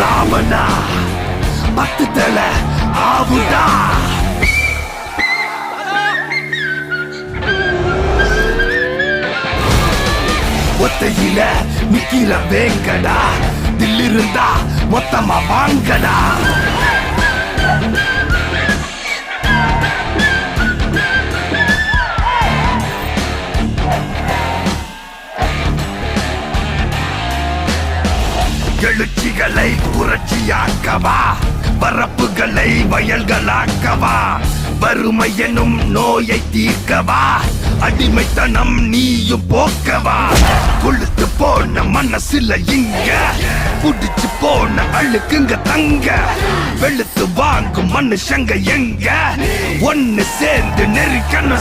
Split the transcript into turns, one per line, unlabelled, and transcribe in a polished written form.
ராமனா பத்து தலை ஆவுடா. ஒத்தையில நிக்கிற வேங்கடா, தில்லிருந்தா மொத்தமா வாங்கடா. எழுச்சிகளை புரட்சியாக்கவா, பரப்புகளை வயல்களாக்கவா, வறுமை எனும் நோயை தீர்க்கவா, அடிமைத்தனம் நீயும் போக்கவா. கொழுத்து போன மனசுல இங்க புடிச்சு போன அழுக்குங்க தங்க, வெளுத்து வாங்கும் மனுஷங்க எங்க ஒன்னு சேர்ந்து நெருக்கணும்.